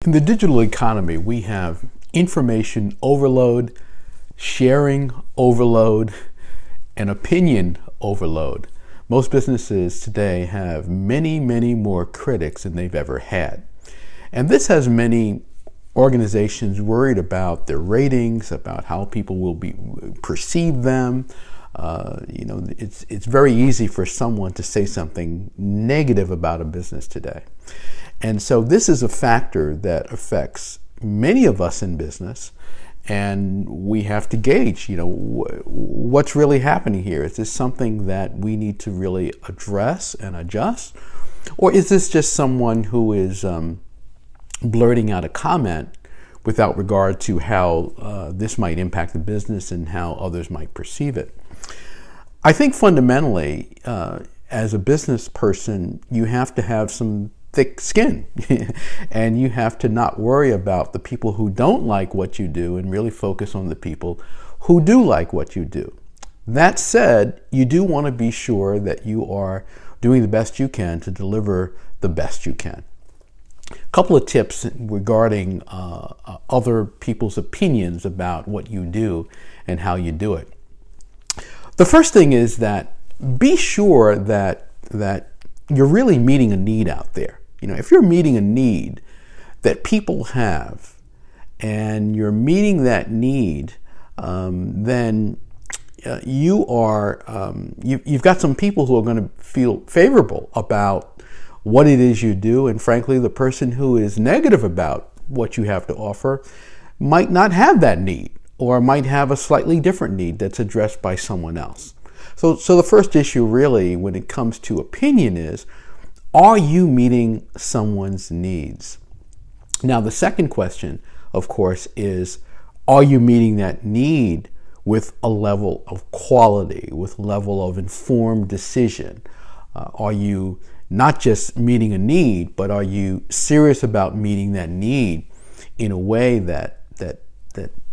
In the digital economy, we have information overload, sharing overload, and opinion overload. Most businesses today have many, many more critics than they've ever had. And this has many organizations worried about their ratings, about how people will perceive them. It's very easy for someone to say something negative about a business today. And so this is a factor that affects many of us in business, and we have to gauge, what's really happening here. Is this something that we need to really address and adjust? Or is this just someone who is blurting out a comment without regard to how this might impact the business and how others might perceive it? I think fundamentally, as a business person, you have to have some thick skin and you have to not worry about the people who don't like what you do and really focus on the people who do like what you do. That said, you do want to be sure that you are doing the best you can to deliver the best you can. A couple of tips regarding other people's opinions about what you do and how you do it. The first thing is that be sure that you're really meeting a need out there. If you're meeting a need that people have and you're meeting that need, then you've got some people who are going to feel favorable about what it is you do. And frankly, the person who is negative about what you have to offer might not have that need, or might have a slightly different need that's addressed by someone else. So the first issue really when it comes to opinion is, are you meeting someone's needs? Now, the second question, of course, is, are you meeting that need with a level of quality, with a level of informed decision? Are you not just meeting a need, but are you serious about meeting that need in a way that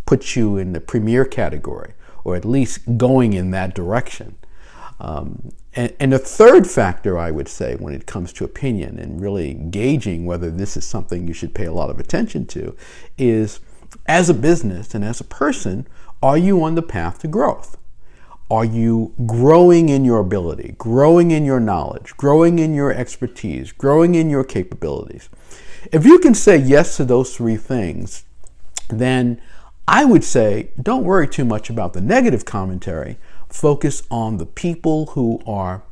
puts you in the premier category, or at least going in that direction? And the third factor, I would say, when it comes to opinion and really gauging whether this is something you should pay a lot of attention to, is, as a business and as a person, are you on the path to growth? Are you growing in your ability, growing in your knowledge, growing in your expertise, growing in your capabilities? If you can say yes to those three things, then I would say don't worry too much about the negative commentary. Focus on the people who are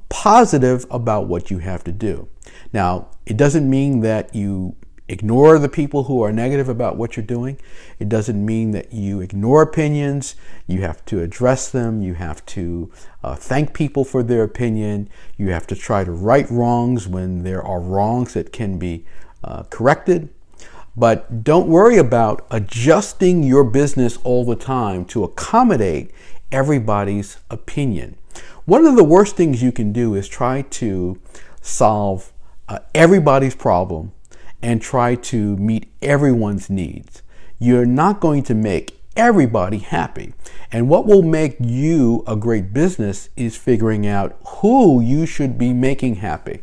positive about what you have to do. Now, it doesn't mean that you ignore the people who are negative about what you're doing. It doesn't mean that you ignore opinions. You have to address them. You have to thank people for their opinion. You have to try to right wrongs when there are wrongs that can be corrected. But don't worry about adjusting your business all the time to accommodate everybody's opinion. One of the worst things you can do is try to solve everybody's problem and try to meet everyone's needs. You're not going to make everybody happy. And what will make you a great business is figuring out who you should be making happy.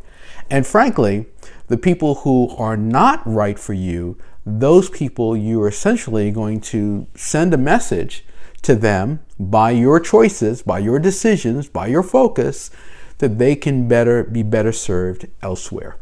And frankly, the people who are not right for you, those people you are essentially going to send a message to them by your choices, by your decisions, by your focus, that they can be better served elsewhere.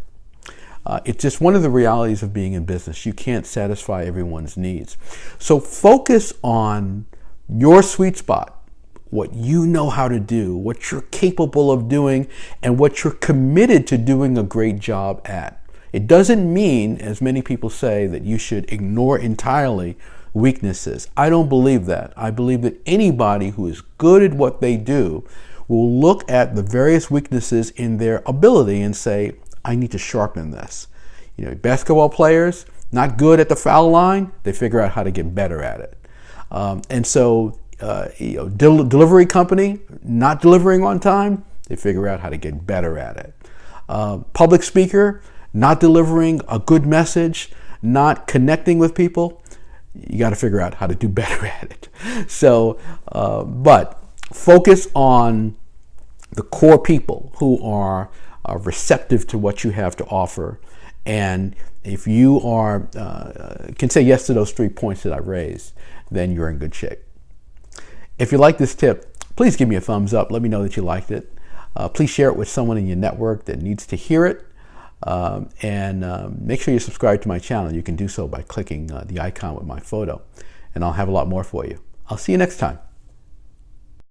It's just one of the realities of being in business. You can't satisfy everyone's needs. So focus on your sweet spot, what you know how to do, what you're capable of doing, and what you're committed to doing a great job at. It doesn't mean, as many people say, that you should ignore entirely weaknesses. I don't believe that. I believe that anybody who is good at what they do will look at the various weaknesses in their ability and say, I need to sharpen this. Basketball players, not good at the foul line, they figure out how to get better at it. Delivery company, not delivering on time, they figure out how to get better at it. Public speaker, not delivering a good message, not connecting with people, you got to figure out how to do better at it. So, but focus on the core people who are receptive to what you have to offer, and If you are can say yes to those 3 points that I raised, then you're in good shape. If you like this tip, please give me a thumbs up. Let me know that you liked it. Please share it with someone in your network that needs to hear it. And make sure you subscribe to my channel. You can do so by clicking the icon with my photo. And I'll have a lot more for you. I'll see you next time.